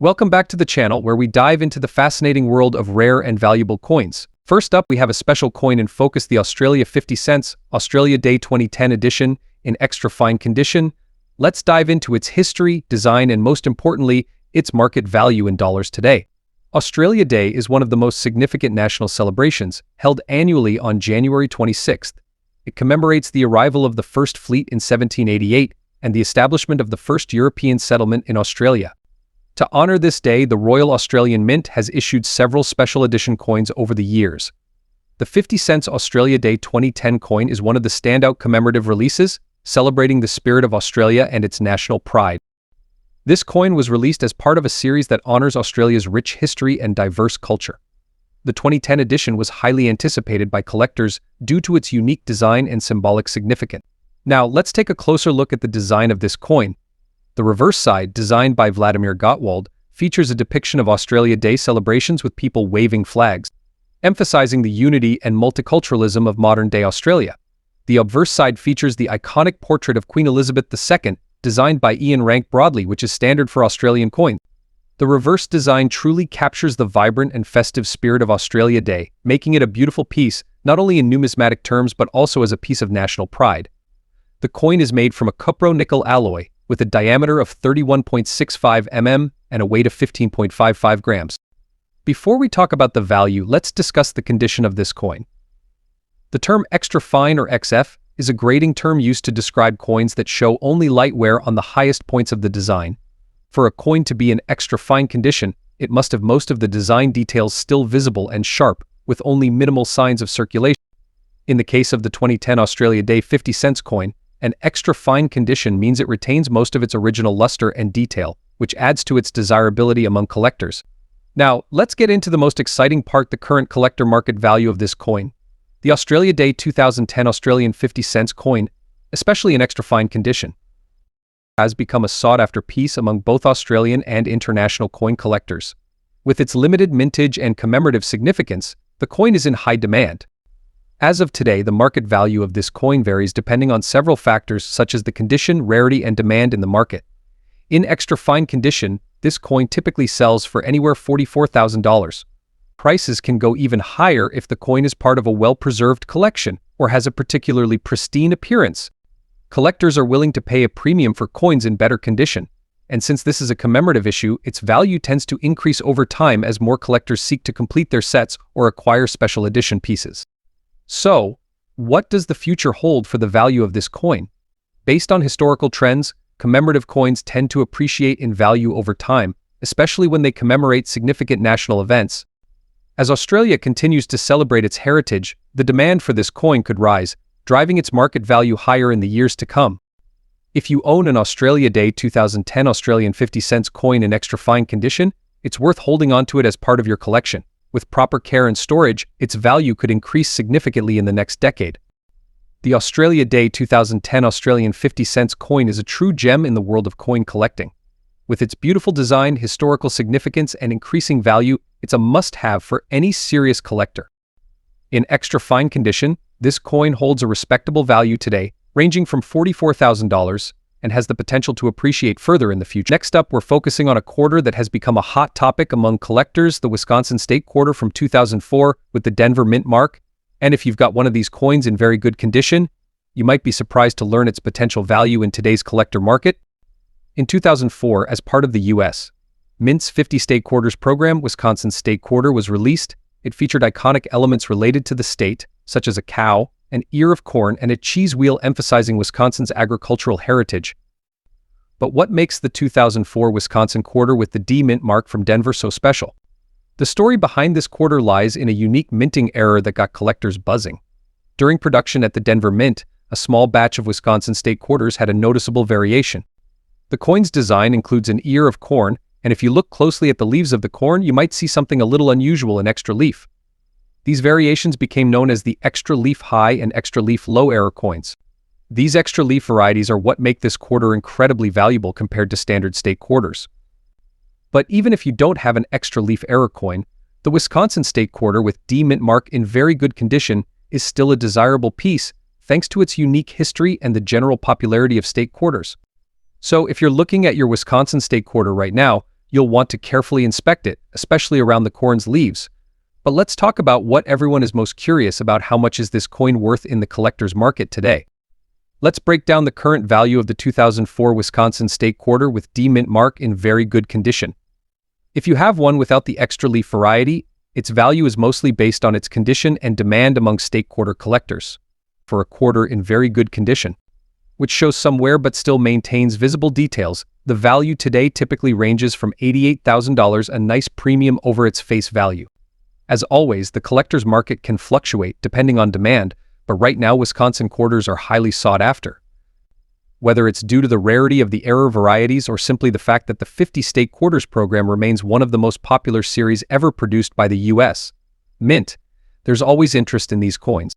Welcome back to the channel where we dive into the fascinating world of rare and valuable coins. First up, we have a special coin in focus, the Australia 50 cents Australia Day 2010 edition in extra fine condition. Let's dive into its history, design, and most importantly, its market value in dollars today. Australia Day is one of the most significant national celebrations, held annually on January 26th. It commemorates the arrival of the First Fleet in 1788 and the establishment of the first European settlement in Australia. To honor this day, the Royal Australian Mint has issued several special edition coins over the years. The 50 cents Australia Day 2010 coin is one of the standout commemorative releases, celebrating the spirit of Australia and its national pride. This coin was released as part of a series that honors Australia's rich history and diverse culture. The 2010 edition was highly anticipated by collectors due to its unique design and symbolic significance. Now, let's take a closer look at the design of this coin. The reverse side, designed by Vladimir Gottwald, features a depiction of Australia Day celebrations with people waving flags, emphasizing the unity and multiculturalism of modern-day Australia. The obverse side features the iconic portrait of Queen Elizabeth II, designed by Ian Rank Broadley, which is standard for Australian coins. The reverse design truly captures the vibrant and festive spirit of Australia Day, making it a beautiful piece, not only in numismatic terms but also as a piece of national pride. The coin is made from a cupro-nickel alloy, with a diameter of 31.65 mm and a weight of 15.55 grams. Before we talk about the value, let's discuss the condition of this coin. The term extra fine or XF is a grading term used to describe coins that show only light wear on the highest points of the design. For a coin to be in extra fine condition, it must have most of the design details still visible and sharp, with only minimal signs of circulation. In the case of the 2010 Australia Day 50 cents coin, an extra fine condition means it retains most of its original luster and detail, which adds to its desirability among collectors. Now, let's get into the most exciting part, the current collector market value of this coin. The Australia Day 2010 Australian 50 cents coin, especially in extra fine condition, has become a sought-after piece among both Australian and international coin collectors. With its limited mintage and commemorative significance, the coin is in high demand. As of today, the market value of this coin varies depending on several factors such as the condition, rarity, and demand in the market. In extra fine condition, this coin typically sells for anywhere $44,000. Prices can go even higher if the coin is part of a well-preserved collection or has a particularly pristine appearance. Collectors are willing to pay a premium for coins in better condition, and since this is a commemorative issue, its value tends to increase over time as more collectors seek to complete their sets or acquire special edition pieces. So, what does the future hold for the value of this coin? Based on historical trends, commemorative coins tend to appreciate in value over time, especially when they commemorate significant national events. As Australia continues to celebrate its heritage, the demand for this coin could rise, driving its market value higher in the years to come. If you own an Australia Day 2010 Australian 50 cents coin in extra fine condition, it's worth holding onto it as part of your collection. With proper care and storage, its value could increase significantly in the next decade. The Australia Day 2010 Australian 50 cents coin is a true gem in the world of coin collecting. With its beautiful design, historical significance, and increasing value, it's a must-have for any serious collector. In extra fine condition, this coin holds a respectable value today, ranging from $44,000, and has the potential to appreciate further in the future. Next up, we're focusing on a quarter that has become a hot topic among collectors, the Wisconsin State Quarter from 2004 with the Denver Mint mark. And if you've got one of these coins in very good condition, you might be surprised to learn its potential value in today's collector market. In 2004, as part of the U.S. Mint's 50 State Quarters program, Wisconsin State Quarter was released. It featured iconic elements related to the state, such as a cow, an ear of corn, and a cheese wheel emphasizing Wisconsin's agricultural heritage. But what makes the 2004 Wisconsin Quarter with the D Mint mark from Denver so special? The story behind this quarter lies in a unique minting error that got collectors buzzing. During production at the Denver Mint, a small batch of Wisconsin State Quarters had a noticeable variation. The coin's design includes an ear of corn, and if you look closely at the leaves of the corn, you might see something a little unusual in extra leaf. These variations became known as the extra leaf high and extra leaf low error coins. These extra leaf varieties are what make this quarter incredibly valuable compared to standard state quarters. But even if you don't have an extra leaf error coin, the Wisconsin State Quarter with D Mint mark in very good condition is still a desirable piece thanks to its unique history and the general popularity of state quarters. So if you're looking at your Wisconsin State Quarter right now, You'll want to carefully inspect it, especially around the corn's leaves. But let's talk about what everyone is most curious about: how much is this coin worth in the collector's market today? Let's break down the current value of the 2004 Wisconsin State Quarter with D mint mark in very good condition. If you have one without the extra leaf variety, its value is mostly based on its condition and demand among state quarter collectors. For a quarter in very good condition, which shows some wear but still maintains visible details, the value today typically ranges from $88,000, a nice premium over its face value. As always, the collector's market can fluctuate depending on demand, but right now Wisconsin quarters are highly sought after. Whether it's due to the rarity of the error varieties or simply the fact that the 50 State Quarters program remains one of the most popular series ever produced by the U.S. Mint, there's always interest in these coins.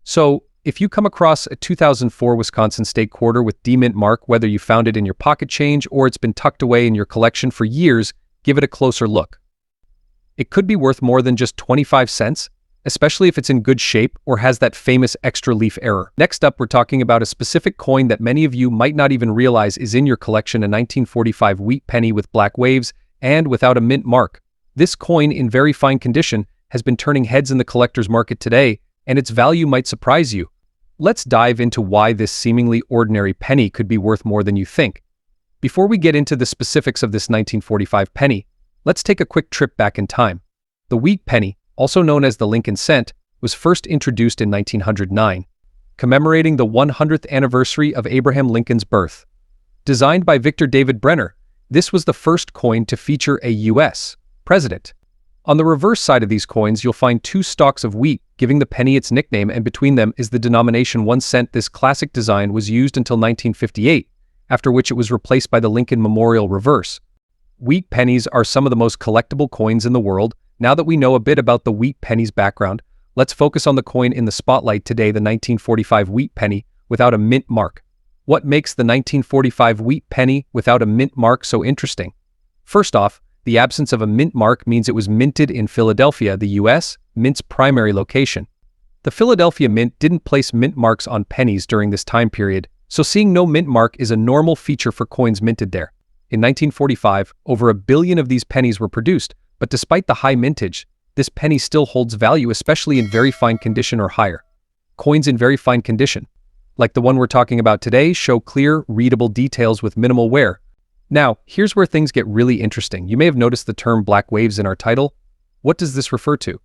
So, if you come across a 2004 Wisconsin State Quarter with D mint mark, whether you found it in your pocket change or it's been tucked away in your collection for years, give it a closer look. It could be worth more than just 25 cents, especially if it's in good shape or has that famous extra leaf error. Next up, we're talking about a specific coin that many of you might not even realize is in your collection: a 1945 wheat penny with black waves and without a mint mark. This coin, in very fine condition, has been turning heads in the collector's market today, and its value might surprise you. Let's dive into why this seemingly ordinary penny could be worth more than you think. Before we get into the specifics of this 1945 penny, let's take a quick trip back in time. The wheat penny, also known as the Lincoln cent, was first introduced in 1909, commemorating the 100th anniversary of Abraham Lincoln's birth. Designed by Victor David Brenner, this was the first coin to feature a U.S. president. On the reverse side of these coins, you'll find two stalks of wheat, giving the penny its nickname, and between them is the denomination 1 cent. This classic design was used until 1958, after which it was replaced by the Lincoln Memorial reverse. Wheat pennies are some of the most collectible coins in the world. Now that we know a bit about the wheat penny's background, let's focus on the coin in the spotlight today, the 1945 wheat penny without a mint mark. What makes the 1945 wheat penny without a mint mark so interesting? First off, the absence of a mint mark means it was minted in Philadelphia, the U.S. Mint's primary location. The Philadelphia Mint didn't place mint marks on pennies during this time period, so seeing no mint mark is a normal feature for coins minted there. In 1945, over 1 billion of these pennies were produced, but despite the high mintage, this penny still holds value, especially in very fine condition or higher. Coins in very fine condition, like the one we're talking about today, show clear, readable details with minimal wear. Now, here's where things get really interesting. You may have noticed the term black waves in our title. What does this refer to?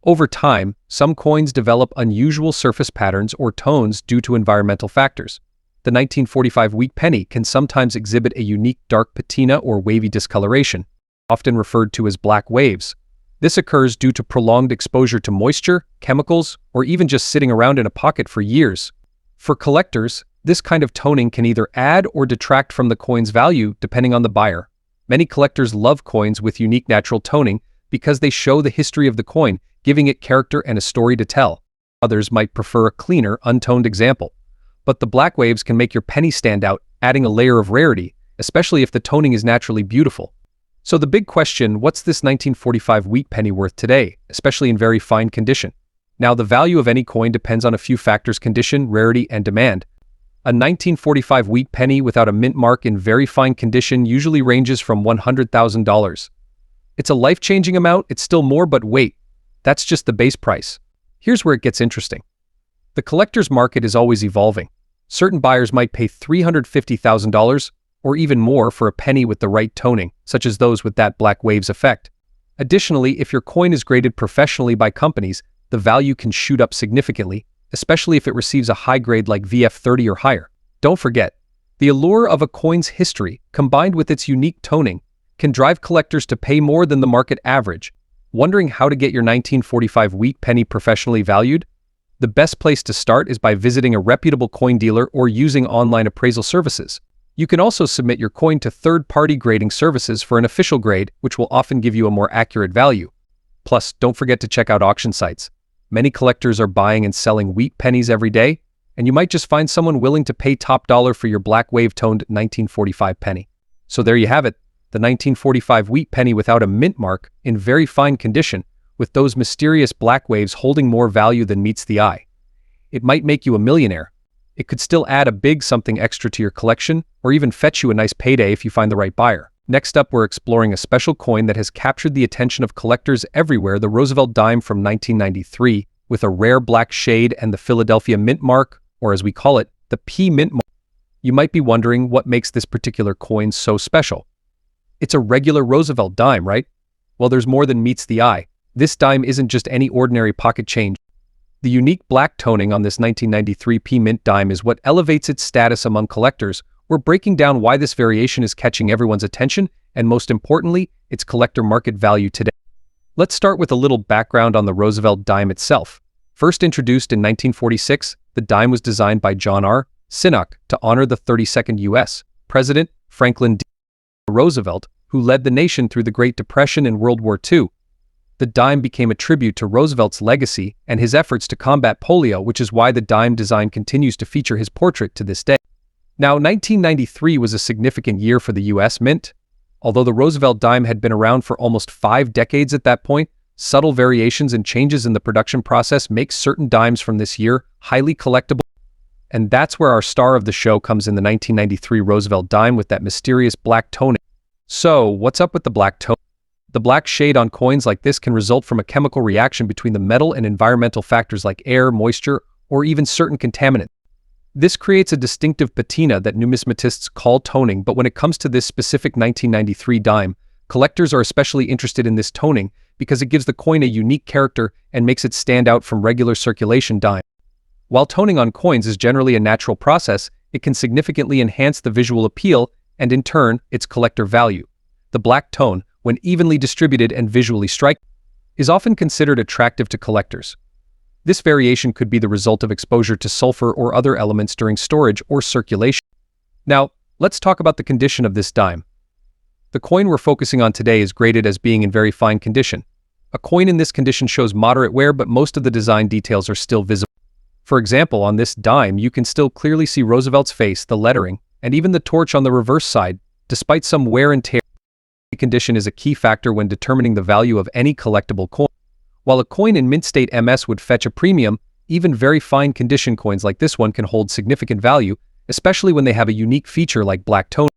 Over time, some coins develop unusual surface patterns or tones due to environmental factors. The 1945 wheat penny can sometimes exhibit a unique dark patina or wavy discoloration, often referred to as black waves. This occurs due to prolonged exposure to moisture, chemicals, or even just sitting around in a pocket for years. For collectors, this kind of toning can either add or detract from the coin's value depending on the buyer. Many collectors love coins with unique natural toning because they show the history of the coin, giving it character and a story to tell. Others might prefer a cleaner, untoned example. But the black waves can make your penny stand out, adding a layer of rarity, especially if the toning is naturally beautiful. So the big question: what's this 1945 wheat penny worth today, especially in very fine condition? Now, the value of any coin depends on a few factors: condition, rarity, and demand. A 1945 wheat penny without a mint mark in very fine condition usually ranges from $100,000. It's a life-changing amount. It's still more, but wait, that's just the base price. Here's where it gets interesting. The collector's market is always evolving. Certain buyers might pay $350,000 or even more for a penny with the right toning, such as those with that black waves effect. Additionally, if your coin is graded professionally by companies, the value can shoot up significantly, especially if it receives a high grade like VF30 or higher. Don't forget, the allure of a coin's history, combined with its unique toning, can drive collectors to pay more than the market average. Wondering how to get your 1945 wheat penny professionally valued? The best place to start is by visiting a reputable coin dealer or using online appraisal services. You can also submit your coin to third-party grading services for an official grade, which will often give you a more accurate value. Plus, don't forget to check out auction sites. Many collectors are buying and selling wheat pennies every day, and you might just find someone willing to pay top dollar for your black wave-toned 1945 penny. So there you have it, the 1945 wheat penny without a mint mark, in very fine condition, with those mysterious black waves holding more value than meets the eye. It might make you a millionaire. It could still add a big something extra to your collection, or even fetch you a nice payday if you find the right buyer. Next up, we're exploring a special coin that has captured the attention of collectors everywhere, the Roosevelt dime from 1993, with a rare black shade and the Philadelphia mint mark, or as we call it, the P mint mark. You might be wondering what makes this particular coin so special. It's a regular Roosevelt dime, right? Well, there's more than meets the eye. This dime isn't just any ordinary pocket change. The unique black toning on this 1993 P mint dime is what elevates its status among collectors. We're breaking down why this variation is catching everyone's attention, and most importantly, its collector market value today. Let's start with a little background on the Roosevelt dime itself. First introduced in 1946, the dime was designed by John R. Sinnock to honor the 32nd U.S. President Franklin D. Roosevelt, who led the nation through the Great Depression and World War II. The dime became a tribute to Roosevelt's legacy and his efforts to combat polio, which is why the dime design continues to feature his portrait to this day. Now, 1993 was a significant year for the U.S. Mint. Although the Roosevelt dime had been around for almost 5 decades at that point, subtle variations and changes in the production process make certain dimes from this year highly collectible. And that's where our star of the show comes in, the 1993 Roosevelt dime with that mysterious black toning. So, what's up with the black tone? The black shade on coins like this can result from a chemical reaction between the metal and environmental factors like air, moisture, or even certain contaminants. This creates a distinctive patina that numismatists call toning, but when it comes to this specific 1993 dime, collectors are especially interested in this toning because it gives the coin a unique character and makes it stand out from regular circulation dimes. While toning on coins is generally a natural process, it can significantly enhance the visual appeal and, in turn, its collector value. The black tone, when evenly distributed and visually striking, is often considered attractive to collectors. This variation could be the result of exposure to sulfur or other elements during storage or circulation. Now, let's talk about the condition of this dime. The coin we're focusing on today is graded as being in very fine condition. A coin in this condition shows moderate wear, but most of the design details are still visible. For example, on this dime, you can still clearly see Roosevelt's face, the lettering, and even the torch on the reverse side, despite some wear and tear. Condition is a key factor when determining the value of any collectible coin. While a coin in mint state MS would fetch a premium, even very fine condition coins like this one can hold significant value, especially when they have a unique feature like black tone.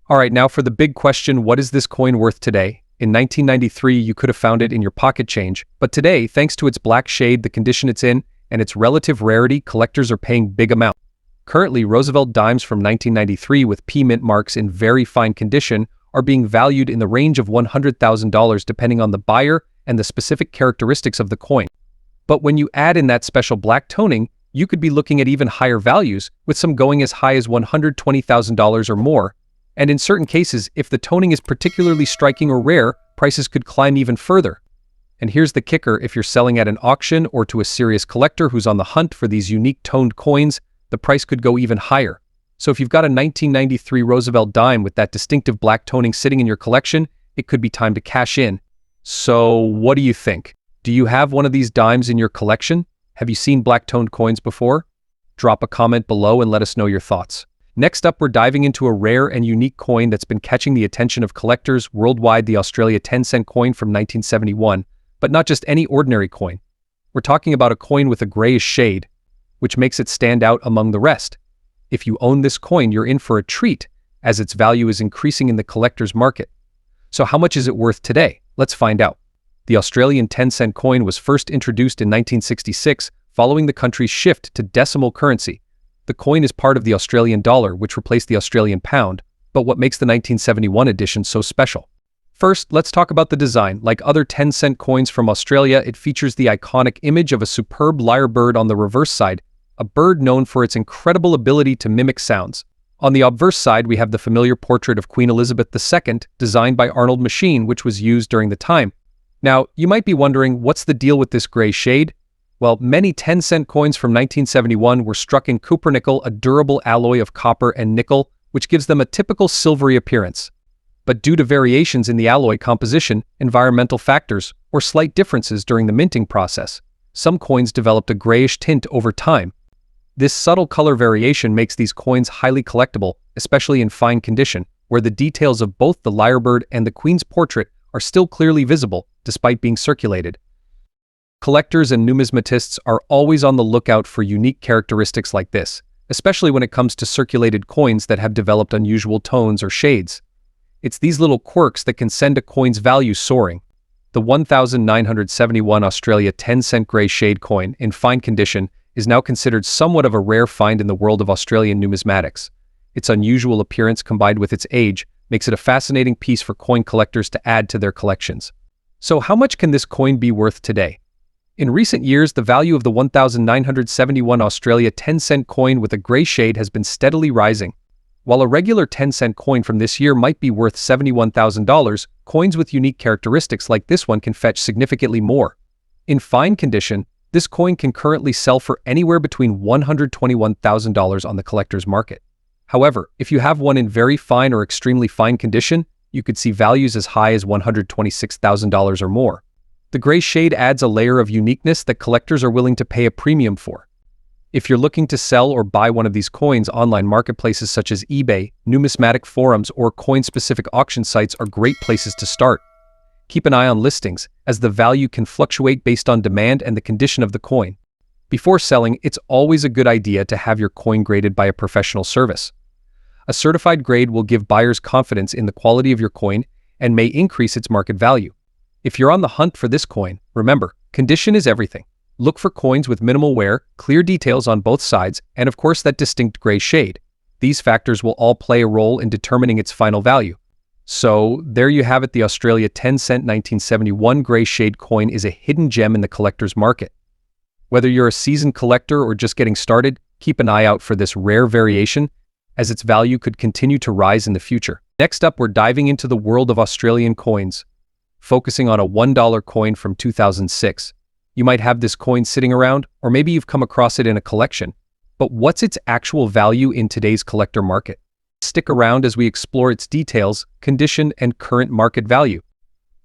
Alright, now for the big question, what is this coin worth today? In 1993, you could have found it in your pocket change, but today, thanks to its black shade, the condition it's in, and its relative rarity, collectors are paying big amounts. Currently, Roosevelt dimes from 1993 with P mint marks in very fine condition are being valued in the range of $100,000 depending on the buyer and the specific characteristics of the coin. But when you add in that special black toning, you could be looking at even higher values, with some going as high as $120,000 or more. And in certain cases, if the toning is particularly striking or rare, prices could climb even further. And here's the kicker: if you're selling at an auction or to a serious collector who's on the hunt for these unique toned coins, the price could go even higher. So if you've got a 1993 Roosevelt dime with that distinctive black toning sitting in your collection, it could be time to cash in. So what do you think? Do you have one of these dimes in your collection? Have you seen black-toned coins before? Drop a comment below and let us know your thoughts. Next up, we're diving into a rare and unique coin that's been catching the attention of collectors worldwide, the Australia 10-cent coin from 1971. But not just any ordinary coin. We're talking about a coin with a grayish shade, which makes it stand out among the rest. If you own this coin, you're in for a treat, as its value is increasing in the collector's market. So how much is it worth today? Let's find out. The Australian 10-cent coin was first introduced in 1966, following the country's shift to decimal currency. The coin is part of the Australian dollar, which replaced the Australian pound, but what makes the 1971 edition so special? First, let's talk about the design. Like other 10-cent coins from Australia, it features the iconic image of a superb lyrebird on the reverse side, a bird known for its incredible ability to mimic sounds. On the obverse side, we have the familiar portrait of Queen Elizabeth II, designed by Arnold Machine, which was used during the time. Now, you might be wondering, what's the deal with this gray shade? Well, many 10-cent coins from 1971 were struck in cupronickel, a durable alloy of copper and nickel, which gives them a typical silvery appearance. But due to variations in the alloy composition, environmental factors, or slight differences during the minting process, some coins developed a grayish tint over time. This subtle color variation makes these coins highly collectible, especially in fine condition, where the details of both the lyrebird and the Queen's portrait are still clearly visible, despite being circulated. Collectors and numismatists are always on the lookout for unique characteristics like this, especially when it comes to circulated coins that have developed unusual tones or shades. It's these little quirks that can send a coin's value soaring. The 1971 Australia 10-cent grey shade coin, in fine condition, is now considered somewhat of a rare find in the world of Australian numismatics. Its unusual appearance combined with its age makes it a fascinating piece for coin collectors to add to their collections. So how much can this coin be worth today? In recent years, the value of the 1971 Australia 10-cent coin with a grey shade has been steadily rising. While a regular 10-cent coin from this year might be worth $71,000, coins with unique characteristics like this one can fetch significantly more. In fine condition, this coin can currently sell for anywhere between $121,000 on the collector's market. However, if you have one in very fine or extremely fine condition, you could see values as high as $126,000 or more. The grey shade adds a layer of uniqueness that collectors are willing to pay a premium for. If you're looking to sell or buy one of these coins, online marketplaces such as eBay, numismatic forums, or coin-specific auction sites are great places to start. Keep an eye on listings, as the value can fluctuate based on demand and the condition of the coin. Before selling, it's always a good idea to have your coin graded by a professional service. A certified grade will give buyers confidence in the quality of your coin and may increase its market value. If you're on the hunt for this coin, remember, condition is everything. Look for coins with minimal wear, clear details on both sides, and of course that distinct gray shade. These factors will all play a role in determining its final value. So, there you have it. The Australia 10-cent 1971 gray shade coin is a hidden gem in the collector's market. Whether you're a seasoned collector or just getting started, keep an eye out for this rare variation, as its value could continue to rise in the future. Next up, we're diving into the world of Australian coins, focusing on a $1 coin from 2006. You might have this coin sitting around, or maybe you've come across it in a collection. But what's its actual value in today's collector market? Stick around as we explore its details, condition, and current market value.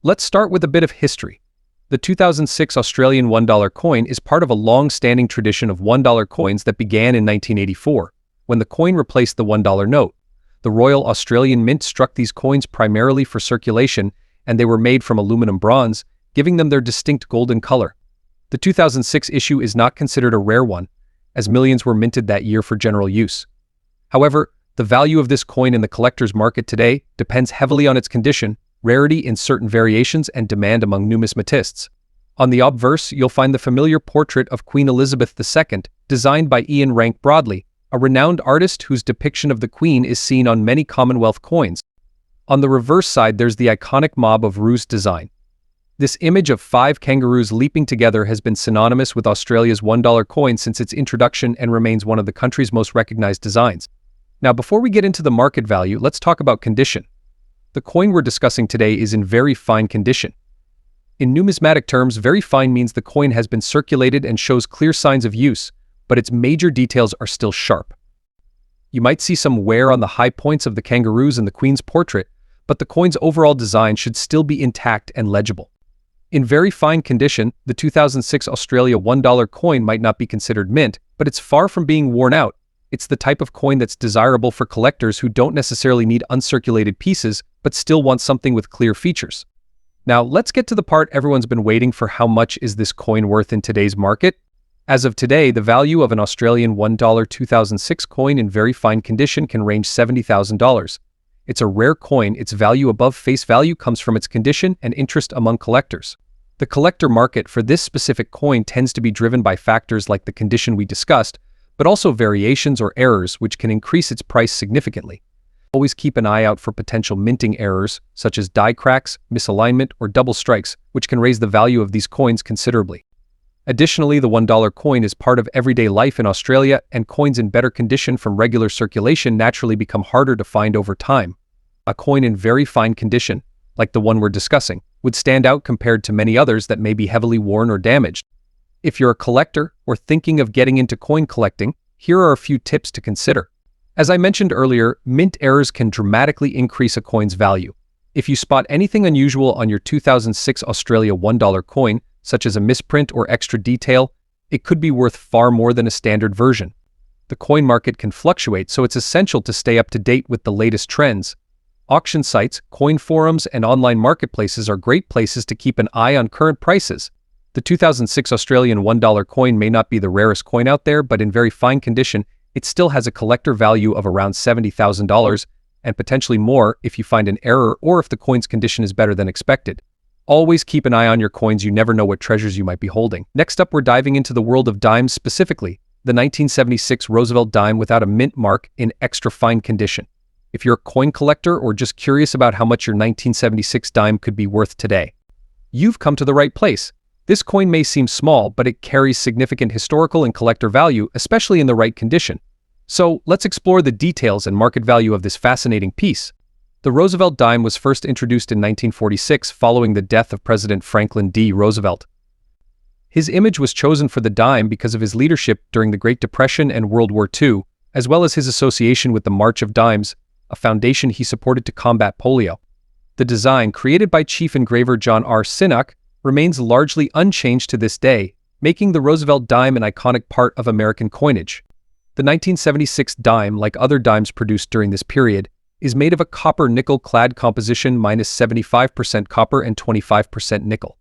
Let's start with a bit of history. The 2006 Australian $1 coin is part of a long-standing tradition of $1 coins that began in 1984, when the coin replaced the $1 note. The Royal Australian Mint struck these coins primarily for circulation, and they were made from aluminum bronze, giving them their distinct golden color. The 2006 issue is not considered a rare one, as millions were minted that year for general use. However, the value of this coin in the collector's market today depends heavily on its condition, rarity in certain variations, and demand among numismatists. On the obverse, you'll find the familiar portrait of Queen Elizabeth II, designed by Ian Rank Broadley, a renowned artist whose depiction of the Queen is seen on many Commonwealth coins. On the reverse side, there's the iconic Mob of Roos design. This image of 5 kangaroos leaping together has been synonymous with Australia's $1 coin since its introduction and remains one of the country's most recognized designs. Now, before we get into the market value, let's talk about condition. The coin we're discussing today is in very fine condition. In numismatic terms, very fine means the coin has been circulated and shows clear signs of use, but its major details are still sharp. You might see some wear on the high points of the kangaroos in the Queen's portrait, but the coin's overall design should still be intact and legible. In very fine condition, the 2006 Australia $1 coin might not be considered mint, but it's far from being worn out. It's the type of coin that's desirable for collectors who don't necessarily need uncirculated pieces, but still want something with clear features. Now, let's get to the part everyone's been waiting for. How much is this coin worth in today's market? As of today, the value of an Australian $1 2006 coin in very fine condition can range $70,000. It's a rare coin. Its value above face value comes from its condition and interest among collectors. The collector market for this specific coin tends to be driven by factors like the condition we discussed, but also variations or errors which can increase its price significantly. Always keep an eye out for potential minting errors, such as die cracks, misalignment, or double strikes, which can raise the value of these coins considerably. Additionally, the $1 coin is part of everyday life in Australia, and coins in better condition from regular circulation naturally become harder to find over time. A coin in very fine condition, like the one we're discussing, would stand out compared to many others that may be heavily worn or damaged. If you're a collector or thinking of getting into coin collecting, here are a few tips to consider. As I mentioned earlier, mint errors can dramatically increase a coin's value. If you spot anything unusual on your 2006 Australia $1 coin, such as a misprint or extra detail, it could be worth far more than a standard version. The coin market can fluctuate, so it's essential to stay up to date with the latest trends. Auction sites, coin forums, and online marketplaces are great places to keep an eye on current prices. The 2006 Australian $1 coin may not be the rarest coin out there, but in very fine condition, it still has a collector value of around $70,000, and potentially more if you find an error or if the coin's condition is better than expected. Always keep an eye on your coins, you never know what treasures you might be holding. Next up, we're diving into the world of dimes, specifically the 1976 Roosevelt dime without a mint mark in extra fine condition. If you're a coin collector or just curious about how much your 1976 dime could be worth today, you've come to the right place. This coin may seem small, but it carries significant historical and collector value, especially in the right condition. So let's explore the details and market value of this fascinating piece. The Roosevelt dime was first introduced in 1946 following the death of President Franklin D. Roosevelt. His image was chosen for the dime because of his leadership during the Great Depression and World War II, as well as his association with the March of Dimes, a foundation he supported to combat polio. The design, created by chief engraver John R. Sinnock, remains largely unchanged to this day, making the Roosevelt dime an iconic part of American coinage. The 1976 dime, like other dimes produced during this period, is made of a copper-nickel-clad composition minus 75% copper and 25% nickel.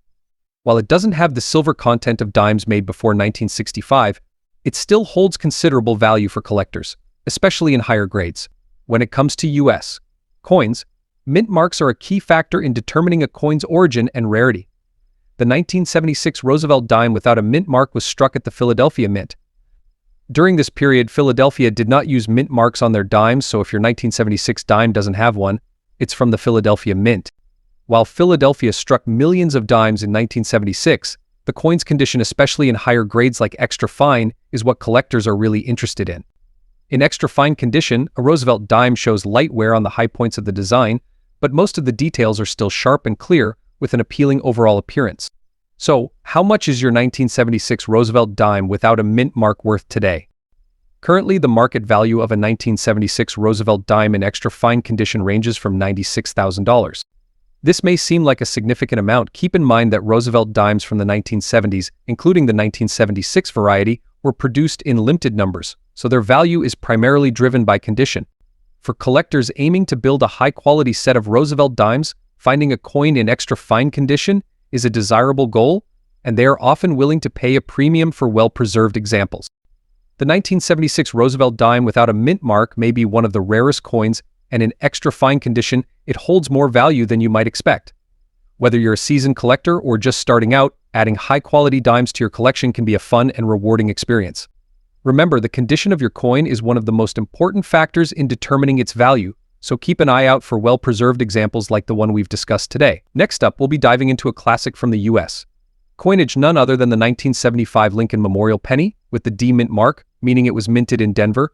While it doesn't have the silver content of dimes made before 1965, it still holds considerable value for collectors, especially in higher grades. When it comes to U.S. coins, mint marks are a key factor in determining a coin's origin and rarity. The 1976 Roosevelt dime without a mint mark was struck at the Philadelphia Mint. During this period, Philadelphia did not use mint marks on their dimes, so if your 1976 dime doesn't have one, it's from the Philadelphia Mint. While Philadelphia struck millions of dimes in 1976, the coin's condition, especially in higher grades like extra fine, is what collectors are really interested in. In extra fine condition, a Roosevelt dime shows light wear on the high points of the design, but most of the details are still sharp and clear with an appealing overall appearance. So, how much is your 1976 Roosevelt dime without a mint mark worth today? Currently, the market value of a 1976 Roosevelt dime in extra fine condition ranges from $96,000. This may seem like a significant amount. Keep in mind that Roosevelt dimes from the 1970s, including the 1976 variety, were produced in limited numbers, so their value is primarily driven by condition. For collectors aiming to build a high-quality set of Roosevelt dimes, finding a coin in extra fine condition is a desirable goal, and they are often willing to pay a premium for well-preserved examples. The 1976 Roosevelt dime without a mint mark may be one of the rarest coins, and in extra fine condition, it holds more value than you might expect. Whether you're a seasoned collector or just starting out, adding high-quality dimes to your collection can be a fun and rewarding experience. Remember, the condition of your coin is one of the most important factors in determining its value, so keep an eye out for well-preserved examples like the one we've discussed today. Next up, we'll be diving into a classic from the U.S. coinage, none other than the 1975 Lincoln Memorial Penny, with the D mint mark, meaning it was minted in Denver.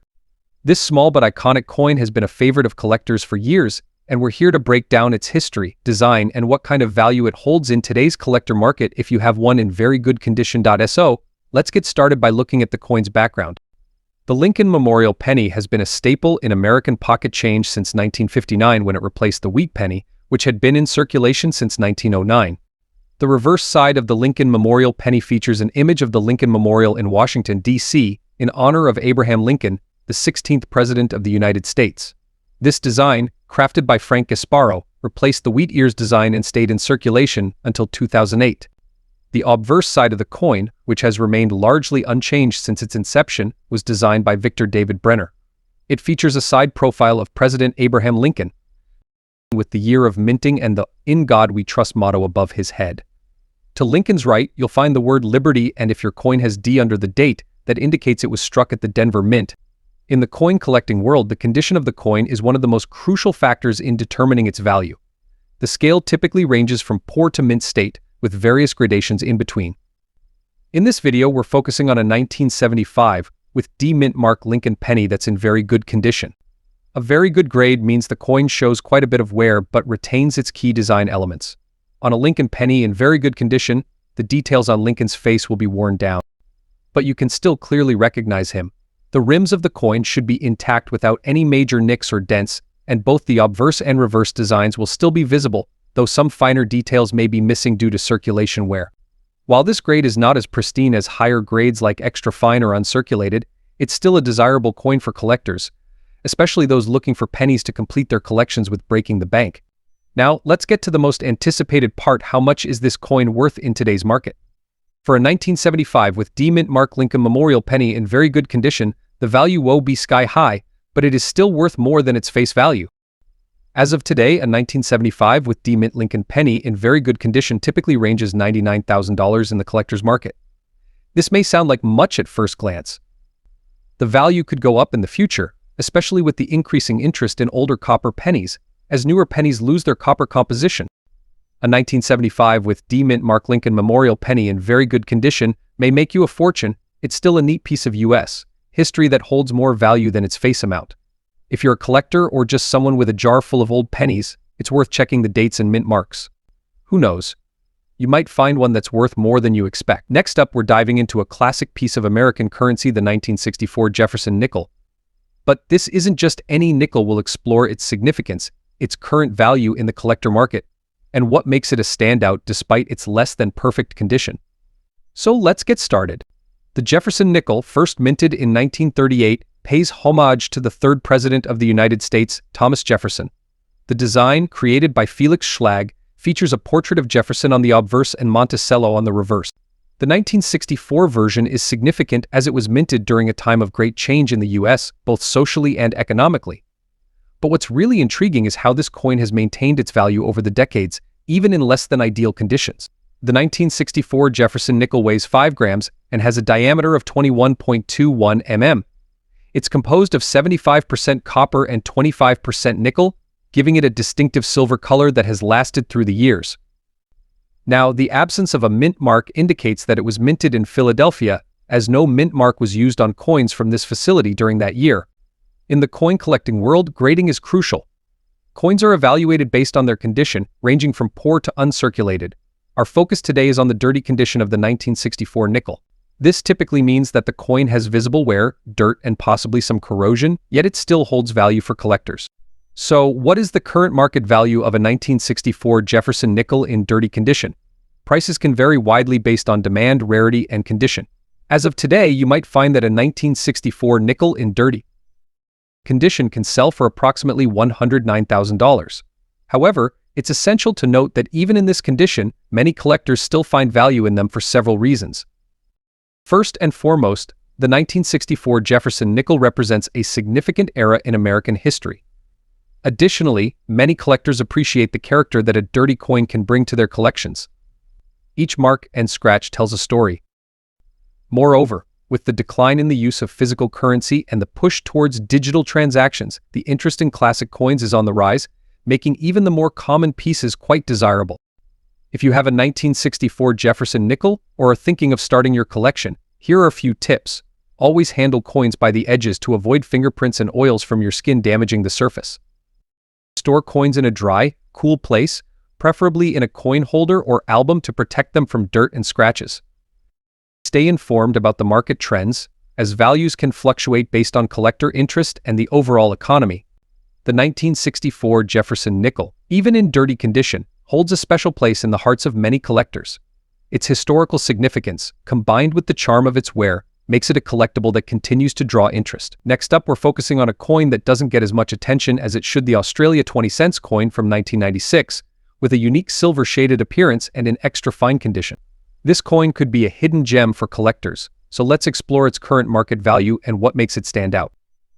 This small but iconic coin has been a favorite of collectors for years, and we're here to break down its history, design, and what kind of value it holds in today's collector market if you have one in very good condition. So, let's get started by looking at the coin's background. The Lincoln Memorial Penny has been a staple in American pocket change since 1959 when it replaced the wheat penny, which had been in circulation since 1909. The reverse side of the Lincoln Memorial Penny features an image of the Lincoln Memorial in Washington, D.C., in honor of Abraham Lincoln, the 16th President of the United States. This design, crafted by Frank Gasparo, replaced the wheat ears design and stayed in circulation until 2008. The obverse side of the coin, which has remained largely unchanged since its inception, was designed by Victor David Brenner. It features a side profile of President Abraham Lincoln, with the year of minting and the "In God We Trust" motto above his head. To Lincoln's right, you'll find the word Liberty, and if your coin has D under the date, that indicates it was struck at the Denver Mint. In the coin collecting world, the condition of the coin is one of the most crucial factors in determining its value. The scale typically ranges from poor to mint state, with various gradations in between. In this video, we're focusing on a 1975 with D mint mark Lincoln penny that's in very good condition. A very good grade means the coin shows quite a bit of wear but retains its key design elements. On a Lincoln penny in very good condition, the details on Lincoln's face will be worn down, but you can still clearly recognize him. The rims of the coin should be intact without any major nicks or dents, and both the obverse and reverse designs will still be visible, though some finer details may be missing due to circulation wear. While this grade is not as pristine as higher grades like extra fine or uncirculated, it's still a desirable coin for collectors, especially those looking for pennies to complete their collections with breaking the bank. Now, let's get to the most anticipated part: how much is this coin worth in today's market? For a 1975 with D mint mark Lincoln Memorial penny in very good condition, the value will be sky high, but it is still worth more than its face value. As of today, a 1975 with D mint Lincoln penny in very good condition typically ranges $99,000 in the collector's market. This may sound like much at first glance. The value could go up in the future, especially with the increasing interest in older copper pennies, as newer pennies lose their copper composition. A 1975 with D mint Mark Lincoln Memorial penny in very good condition may make you a fortune. It's still a neat piece of U.S. history that holds more value than its face amount. If you're a collector or just someone with a jar full of old pennies, it's worth checking the dates and mint marks. Who knows? You might find one that's worth more than you expect. Next up, we're diving into a classic piece of American currency, the 1964 Jefferson nickel. But this isn't just any nickel. We'll explore its significance, its current value in the collector market, and what makes it a standout despite its less than perfect condition. So let's get started. The Jefferson nickel, first minted in 1938, pays homage to the third president of the United States, Thomas Jefferson. The design, created by Felix Schlag, features a portrait of Jefferson on the obverse and Monticello on the reverse. The 1964 version is significant as it was minted during a time of great change in the U.S., both socially and economically. But what's really intriguing is how this coin has maintained its value over the decades, even in less than ideal conditions. The 1964 Jefferson nickel weighs 5 grams and has a diameter of 21.21 mm. It's composed of 75% copper and 25% nickel, giving it a distinctive silver color that has lasted through the years. Now, the absence of a mint mark indicates that it was minted in Philadelphia, as no mint mark was used on coins from this facility during that year. In the coin collecting world, grading is crucial. Coins are evaluated based on their condition, ranging from poor to uncirculated. Our focus today is on the dirty condition of the 1964 nickel. This typically means that the coin has visible wear, dirt, and possibly some corrosion, yet it still holds value for collectors. So, what is the current market value of a 1964 Jefferson nickel in dirty condition? Prices can vary widely based on demand, rarity, and condition. As of today, you might find that a 1964 nickel in dirty condition can sell for approximately $109,000. However, it's essential to note that even in this condition, many collectors still find value in them for several reasons. First and foremost, the 1964 Jefferson nickel represents a significant era in American history. Additionally, many collectors appreciate the character that a dirty coin can bring to their collections. Each mark and scratch tells a story. Moreover, with the decline in the use of physical currency and the push towards digital transactions, the interest in classic coins is on the rise, making even the more common pieces quite desirable. If you have a 1964 Jefferson nickel or are thinking of starting your collection, here are a few tips. Always handle coins by the edges to avoid fingerprints and oils from your skin damaging the surface. Store coins in a dry, cool place, preferably in a coin holder or album to protect them from dirt and scratches. Stay informed about the market trends, as values can fluctuate based on collector interest and the overall economy. The 1964 Jefferson nickel, even in dirty condition, holds a special place in the hearts of many collectors. Its historical significance, combined with the charm of its wear, makes it a collectible that continues to draw interest. Next up, we're focusing on a coin that doesn't get as much attention as it should, the Australia 20-cent coin from 1996, with a unique silver-shaded appearance and in extra fine condition. This coin could be a hidden gem for collectors, so let's explore its current market value and what makes it stand out.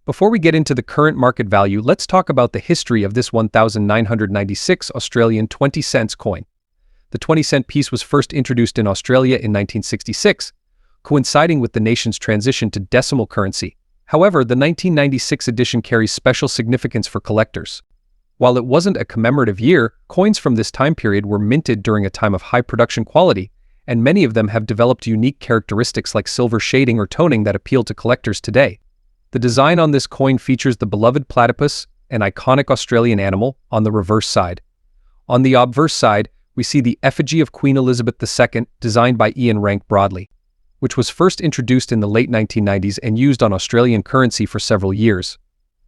Before we get into the current market value, let's talk about the history of this 1996 Australian 20-cent coin. The 20-cent piece was first introduced in Australia in 1966, coinciding with the nation's transition to decimal currency. However, the 1996 edition carries special significance for collectors. While it wasn't a commemorative year, coins from this time period were minted during a time of high production quality, and many of them have developed unique characteristics like silver shading or toning that appeal to collectors today. The design on this coin features the beloved platypus, an iconic Australian animal, on the reverse side. On the obverse side, we see the effigy of Queen Elizabeth II, designed by Ian Rank Broadley, which was first introduced in the late 1990s and used on Australian currency for several years.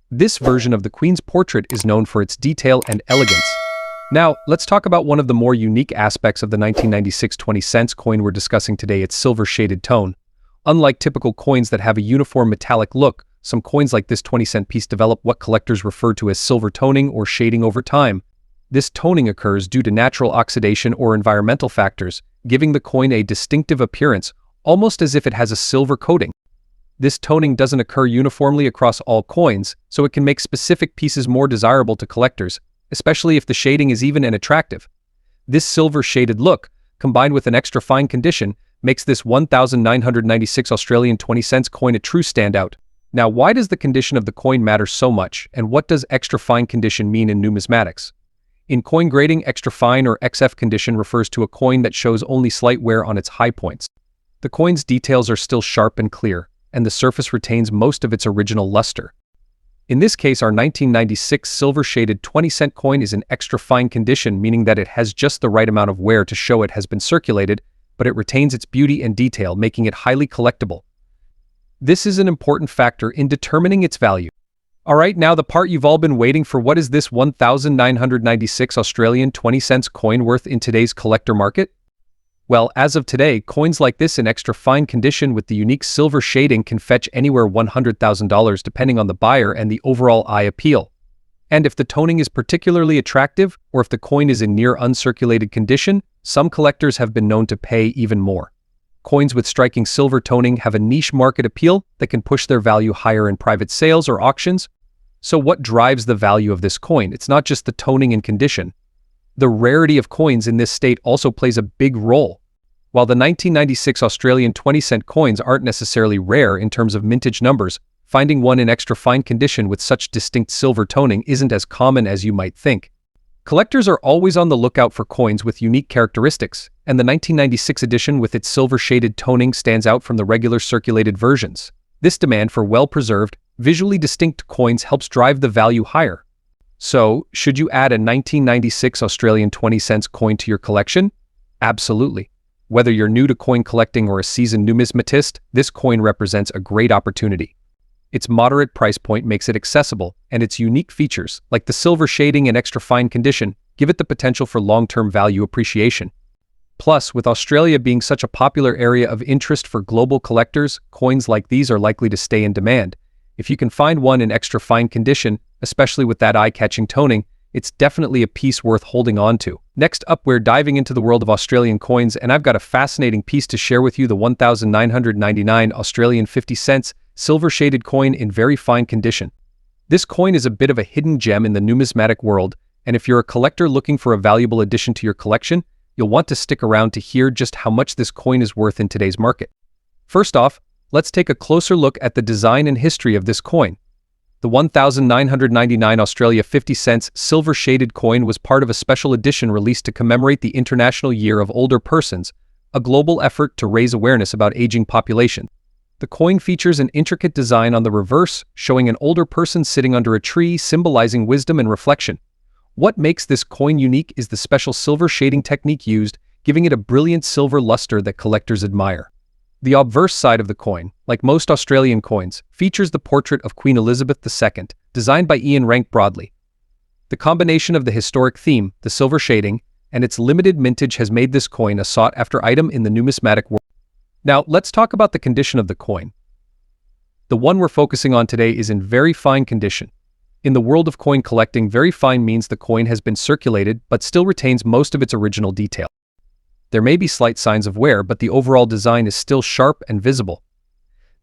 This version of the Queen's portrait is known for its detail and elegance. Now, let's talk about one of the more unique aspects of the 1996 20-cent coin we're discussing today, its silver-shaded tone. Unlike typical coins that have a uniform metallic look, some coins like this 20-cent piece develop what collectors refer to as silver toning or shading over time. This toning occurs due to natural oxidation or environmental factors, giving the coin a distinctive appearance, almost as if it has a silver coating. This toning doesn't occur uniformly across all coins, so it can make specific pieces more desirable to collectors, especially if the shading is even and attractive. This silver-shaded look, combined with an extra fine condition, makes this 1,996 Australian 20 cents coin a true standout. Now, why does the condition of the coin matter so much, and what does extra fine condition mean in numismatics? In coin grading, extra fine or XF condition refers to a coin that shows only slight wear on its high points. The coin's details are still sharp and clear, and the surface retains most of its original luster. In this case, our 1996 silver-shaded 20-cent coin is in extra fine condition, meaning that it has just the right amount of wear to show it has been circulated, but it retains its beauty and detail, making it highly collectible. This is an important factor in determining its value. Alright, now the part you've all been waiting for: what is this 1,996 Australian 20 cents coin worth in today's collector market? Well, as of today, coins like this in extra fine condition with the unique silver shading can fetch anywhere $100,000 depending on the buyer and the overall eye appeal. And if the toning is particularly attractive, or if the coin is in near uncirculated condition, some collectors have been known to pay even more. Coins with striking silver toning have a niche market appeal that can push their value higher in private sales or auctions. So what drives the value of this coin? It's not just the toning and condition. The rarity of coins in this state also plays a big role. While the 1996 Australian 20-cent coins aren't necessarily rare in terms of mintage numbers, finding one in extra fine condition with such distinct silver toning isn't as common as you might think. Collectors are always on the lookout for coins with unique characteristics, and the 1996 edition with its silver-shaded toning stands out from the regular circulated versions. This demand for well-preserved, visually distinct coins helps drive the value higher. So, should you add a 1996 Australian 20 cents coin to your collection? Absolutely. Whether you're new to coin collecting or a seasoned numismatist, this coin represents a great opportunity. Its moderate price point makes it accessible, and its unique features, like the silver shading and extra fine condition, give it the potential for long-term value appreciation. Plus, with Australia being such a popular area of interest for global collectors, coins like these are likely to stay in demand. If you can find one in extra fine condition, especially with that eye-catching toning, it's definitely a piece worth holding on to. Next up, we're diving into the world of Australian coins, and I've got a fascinating piece to share with you: the 1,999 Australian 50 cents silver-shaded coin in very fine condition. This coin is a bit of a hidden gem in the numismatic world, and if you're a collector looking for a valuable addition to your collection, you'll want to stick around to hear just how much this coin is worth in today's market. First off, let's take a closer look at the design and history of this coin. The 1,999 Australia 50 cents silver-shaded coin was part of a special edition released to commemorate the International Year of Older Persons, a global effort to raise awareness about aging population. The coin features an intricate design on the reverse, showing an older person sitting under a tree, symbolizing wisdom and reflection. What makes this coin unique is the special silver shading technique used, giving it a brilliant silver luster that collectors admire. The obverse side of the coin, like most Australian coins, features the portrait of Queen Elizabeth II, designed by Ian Rank Broadley. The combination of the historic theme, the silver shading, and its limited mintage has made this coin a sought-after item in the numismatic world. Now, let's talk about the condition of the coin. The one we're focusing on today is in very fine condition. In the world of coin collecting, very fine means the coin has been circulated but still retains most of its original detail. There may be slight signs of wear, but the overall design is still sharp and visible.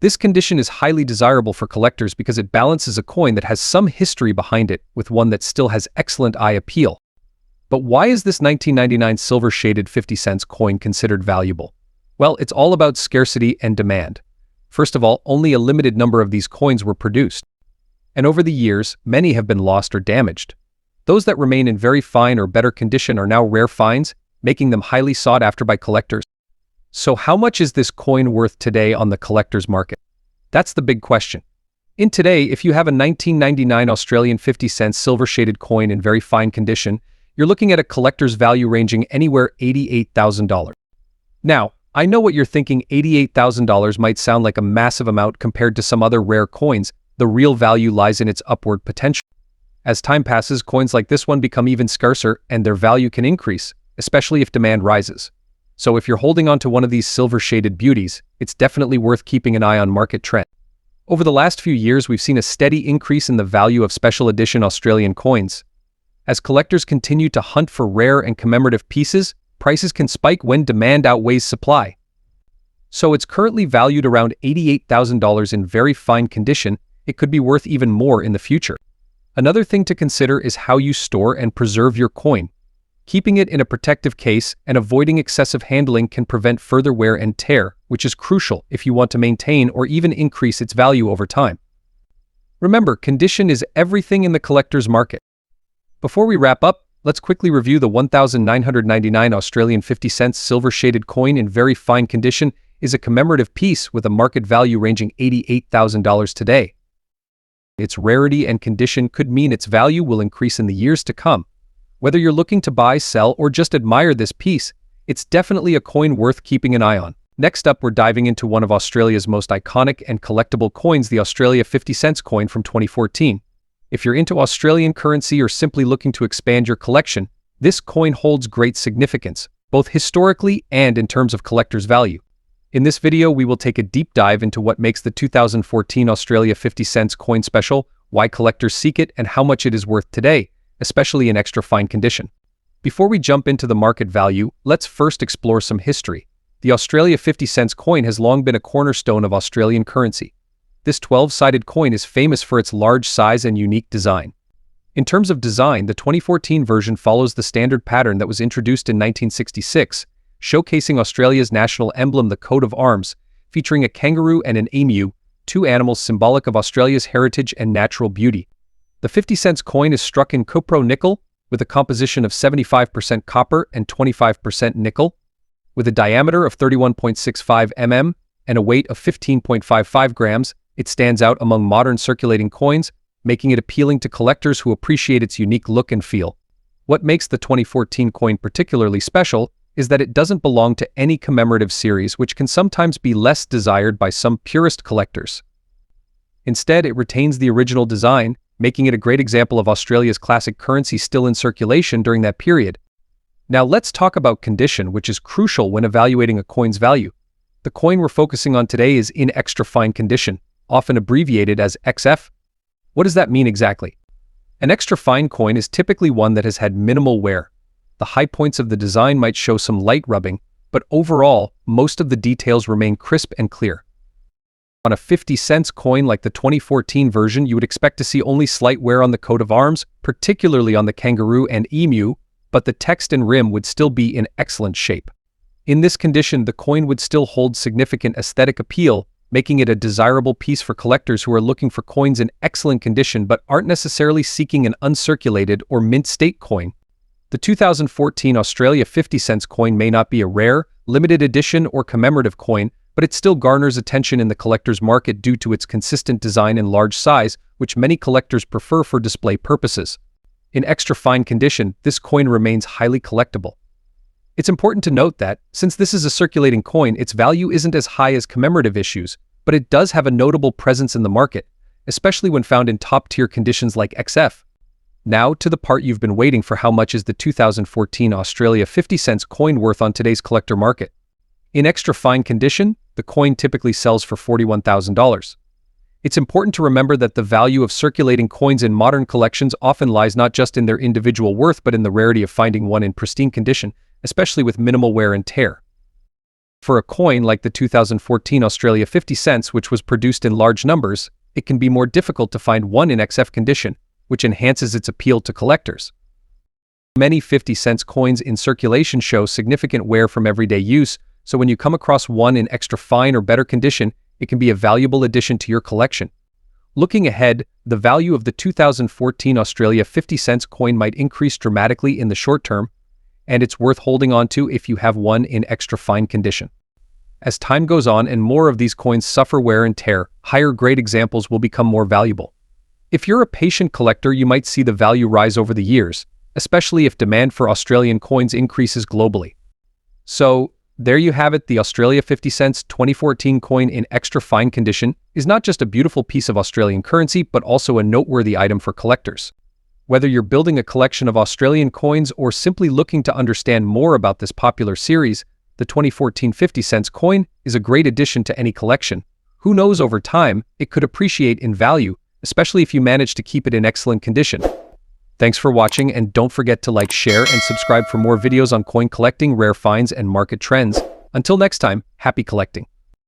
This condition is highly desirable for collectors because it balances a coin that has some history behind it with one that still has excellent eye appeal. But why is this 1999 silver-shaded 50 cents coin considered valuable? Well, it's all about scarcity and demand. First of all, only a limited number of these coins were produced. And over the years, many have been lost or damaged. Those that remain in very fine or better condition are now rare finds, making them highly sought after by collectors. So how much is this coin worth today on the collector's market? That's the big question. In today, if you have a 1999 Australian 50 cents silver-shaded coin in very fine condition, you're looking at a collector's value ranging anywhere $88,000. Now, I know what you're thinking: $88,000 might sound like a massive amount compared to some other rare coins. The real value lies in its upward potential. As time passes, coins like this one become even scarcer, and their value can increase, especially if demand rises. So if you're holding on to one of these silver-shaded beauties, it's definitely worth keeping an eye on market trend. Over the last few years, we've seen a steady increase in the value of special edition Australian coins. As collectors continue to hunt for rare and commemorative pieces, prices can spike when demand outweighs supply. So it's currently valued around $88,000 in very fine condition. It could be worth even more in the future. Another thing to consider is how you store and preserve your coin. Keeping it in a protective case and avoiding excessive handling can prevent further wear and tear, which is crucial if you want to maintain or even increase its value over time. Remember, condition is everything in the collector's market. Before we wrap up, let's quickly review the 1,999 Australian 50-cent silver-shaded coin in very fine condition is a commemorative piece with a market value ranging $88,000 today. Its rarity and condition could mean its value will increase in the years to come. Whether you're looking to buy, sell, or just admire this piece, it's definitely a coin worth keeping an eye on. Next up, we're diving into one of Australia's most iconic and collectible coins, the Australia 50-cent coin from 2014. If you're into Australian currency or simply looking to expand your collection, this coin holds great significance, both historically and in terms of collector's value. In this video, we will take a deep dive into what makes the 2014 Australia 50-cent coin special, why collectors seek it, and how much it is worth today, especially in extra fine condition. Before we jump into the market value, let's first explore some history. The Australia 50-cent coin has long been a cornerstone of Australian currency. This 12-sided coin is famous for its large size and unique design. In terms of design, the 2014 version follows the standard pattern that was introduced in 1966, showcasing Australia's national emblem, the coat of arms, featuring a kangaroo and an emu, two animals symbolic of Australia's heritage and natural beauty. The 50-cent coin is struck in cupro nickel, with a composition of 75% copper and 25% nickel. With a diameter of 31.65 mm and a weight of 15.55 grams, it stands out among modern circulating coins, making it appealing to collectors who appreciate its unique look and feel. What makes the 2014 coin particularly special is that it doesn't belong to any commemorative series, which can sometimes be less desired by some purist collectors. Instead, it retains the original design, making it a great example of Australia's classic currency still in circulation during that period. Now let's talk about condition, which is crucial when evaluating a coin's value. The coin we're focusing on today is in extra fine condition, often abbreviated as XF. What does that mean exactly? An extra fine coin is typically one that has had minimal wear. The high points of the design might show some light rubbing, but overall, most of the details remain crisp and clear. On a 50-cent coin like the 2014 version, you would expect to see only slight wear on the coat of arms, particularly on the kangaroo and emu, but the text and rim would still be in excellent shape. In this condition, the coin would still hold significant aesthetic appeal, making it a desirable piece for collectors who are looking for coins in excellent condition but aren't necessarily seeking an uncirculated or mint state coin. The 2014 Australia 50-cent coin may not be a rare, limited edition, or commemorative coin, but it still garners attention in the collector's market due to its consistent design and large size, which many collectors prefer for display purposes. In extra fine condition, this coin remains highly collectible. It's important to note that, since this is a circulating coin, its value isn't as high as commemorative issues, but it does have a notable presence in the market, especially when found in top-tier conditions like XF. Now to the part you've been waiting for: how much is the 2014 Australia 50-cent coin worth on today's collector market? In extra fine condition, the coin typically sells for $41,000. It's important to remember that the value of circulating coins in modern collections often lies not just in their individual worth but in the rarity of finding one in pristine condition, especially with minimal wear and tear. For a coin like the 2014 Australia 50 cents, which was produced in large numbers, it can be more difficult to find one in XF condition, which enhances its appeal to collectors. Many 50-cent coins in circulation show significant wear from everyday use, so when you come across one in extra fine or better condition, it can be a valuable addition to your collection. Looking ahead, the value of the 2014 Australia 50-cent coin might increase dramatically in the short term, and it's worth holding on to if you have one in extra fine condition. As time goes on and more of these coins suffer wear and tear, higher-grade examples will become more valuable. If you're a patient collector, you might see the value rise over the years, especially if demand for Australian coins increases globally. So, there you have it. The Australia 50 cents 2014 coin in extra fine condition is not just a beautiful piece of Australian currency, but also a noteworthy item for collectors. Whether you're building a collection of Australian coins or simply looking to understand more about this popular series, the 2014 50 cents coin is a great addition to any collection. Who knows, over time, it could appreciate in value, especially if you manage to keep it in excellent condition. Thanks for watching, and don't forget to like, share, and subscribe for more videos on coin collecting, rare finds, and market trends. Until next time, happy collecting.